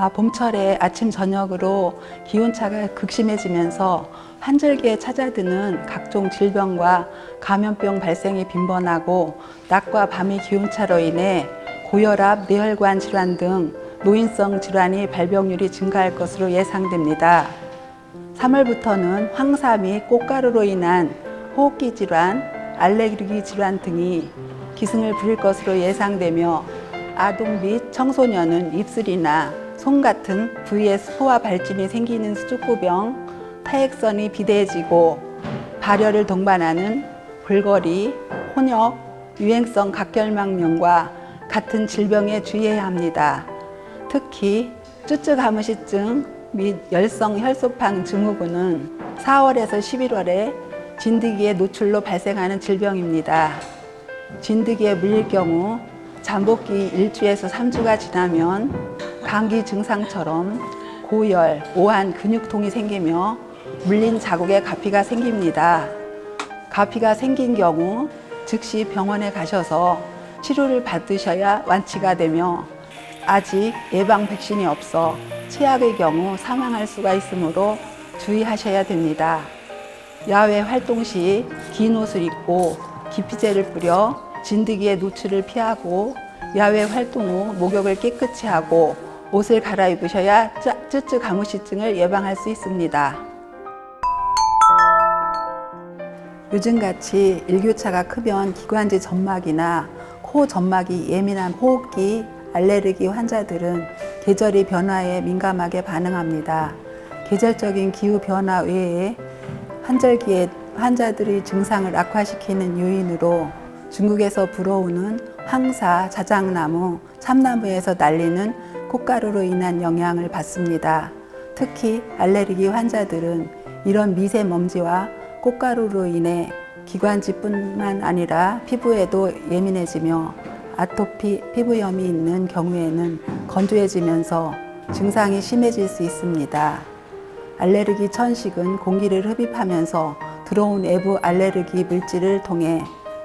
봄철에 아침 저녁으로 기온차가 극심해지면서 환절기에 찾아드는 각종 질병과 감염병 발생이 빈번하고 낮과 밤의 기온차로 인해 고혈압, 뇌혈관 질환 등 노인성 질환이 발병률이 증가할 것으로 예상됩니다. 3월부터는 황사 및 꽃가루로 인한 호흡기 질환, 알레르기 질환 등이 기승을 부릴 것으로 예상되며 아동 및 청소년은 입술이나 손 같은 부위에 스포와 발진이 생기는 수족구병, 타액선이 비대해지고 발열을 동반하는 골거리, 혼역, 유행성 각결막염과 같은 질병에 주의해야 합니다. 특히 쭈쭈가무시증 및 열성 혈소판 증후군은 4월에서 11월에 진드기의 노출로 발생하는 질병입니다. 진드기에 물릴 경우 잠복기 1주에서 3주가 지나면 감기 증상처럼 고열, 오한, 근육통이 생기며 물린 자국에 가피가 생깁니다. 가피가 생긴 경우 즉시 병원에 가셔서 치료를 받으셔야 완치가 되며 아직 예방 백신이 없어 최악의 경우 사망할 수가 있으므로 주의하셔야 됩니다. 야외 활동 시 긴 옷을 입고 기피제를 뿌려 진드기의 노출을 피하고 야외 활동 후 목욕을 깨끗이 하고 옷을 갈아입으셔야 쭈쭈가무시증을 예방할 수 있습니다. 요즘같이 일교차가 크면 기관지 점막이나 코 점막이 예민한 호흡기, 알레르기 환자들은 계절의 변화에 민감하게 반응합니다. 계절적인 기후 변화 외에 환절기에 환자들의 증상을 악화시키는 요인으로 중국에서 불어오는 황사, 자작나무, 참나무에서 날리는 꽃가루로 인한 영향을 받습니다. 특히 알레르기 환자들은 이런 미세먼지와 꽃가루로 인해 기관지뿐만 아니라 피부에도 예민해지며 아토피, 피부염이 있는 경우에는 건조해지면서 증상이 심해질 수 있습니다. 알레르기 천식은 공기를 흡입하면서 들어온 외부 알레르기 물질을 통해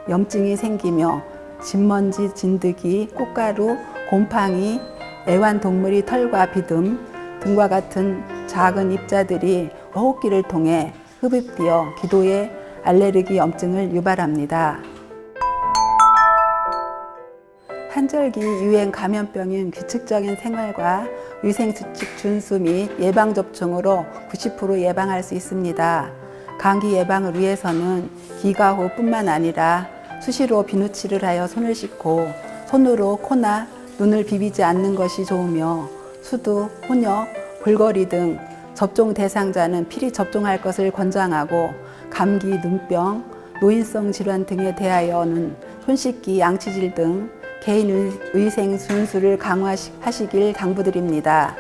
염증이 생기며 진먼지, 진드기, 꽃가루, 곰팡이, 애완동물의 털과 비듬 등과 같은 작은 입자들이 호흡기를 통해 흡입되어 기도에 알레르기 염증을 유발합니다. 환절기 유행 감염병은 규칙적인 생활과 위생수칙 준수 및 예방접종으로 90% 예방할 수 있습니다. 감기 예방을 위해서는 기가 후 뿐만 아니라 수시로 비누칠을 하여 손을 씻고 손으로 코나 눈을 비비지 않는 것이 좋으며 수두, 혼역, 골거리 등 접종 대상자는 필히 접종할 것을 권장하고 감기, 눈병, 노인성 질환 등에 대하여는 손 씻기, 양치질 등 개인위생 준수를 강화하시길 당부드립니다.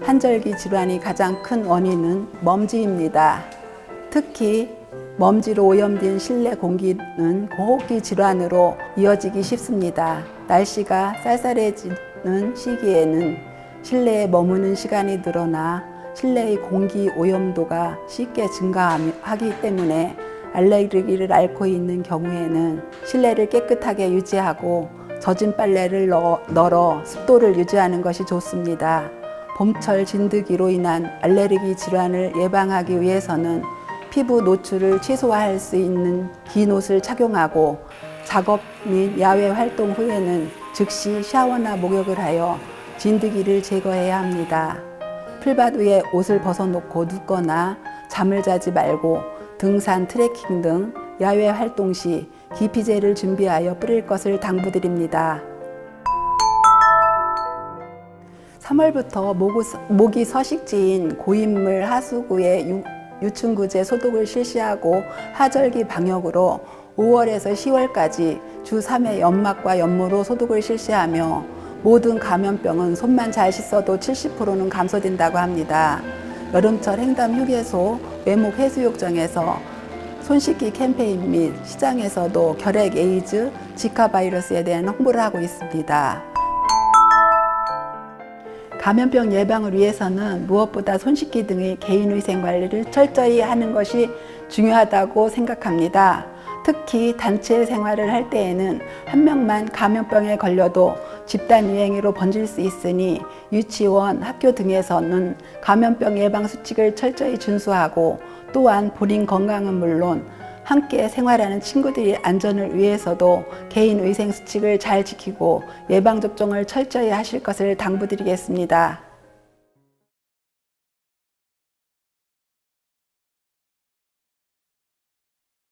환절기 질환이 가장 큰 원인은 먼지입니다. 특히 먼지로 오염된 실내 공기는 호흡기 질환으로 이어지기 쉽습니다. 날씨가 쌀쌀해지는 시기에는 실내에 머무는 시간이 늘어나 실내의 공기 오염도가 쉽게 증가하기 때문에 알레르기를 앓고 있는 경우에는 실내를 깨끗하게 유지하고 젖은 빨래를 널어 습도를 유지하는 것이 좋습니다. 봄철 진드기로 인한 알레르기 질환을 예방하기 위해서는 피부 노출을 최소화할 수 있는 긴 옷을 착용하고 작업 및 야외 활동 후에는 즉시 샤워나 목욕을 하여 진드기를 제거해야 합니다. 풀밭 위에 옷을 벗어놓고 눕거나 잠을 자지 말고 등산, 트레킹 등 야외 활동 시 기피제를 준비하여 뿌릴 것을 당부드립니다. 3월부터 모기 서식지인 고인물 하수구의 유충구제 소독을 실시하고 하절기 방역으로 5월에서 10월까지 주 3회 연막과 연모로 소독을 실시하며 모든 감염병은 손만 잘 씻어도 70%는 감소된다고 합니다. 여름철 횡단 휴게소, 외목 해수욕장에서 손 씻기 캠페인 및 시장에서도 결핵, 에이즈, 지카 바이러스에 대한 홍보를 하고 있습니다. 감염병 예방을 위해서는 무엇보다 손 씻기 등의 개인위생 관리를 철저히 하는 것이 중요하다고 생각합니다. 특히 단체 생활을 할 때에는 한 명만 감염병에 걸려도 집단 유행으로 번질 수 있으니 유치원, 학교 등에서는 감염병 예방 수칙을 철저히 준수하고 또한 본인 건강은 물론 함께 생활하는 친구들의 안전을 위해서도 개인 위생 수칙을 잘 지키고 예방접종을 철저히 하실 것을 당부드리겠습니다.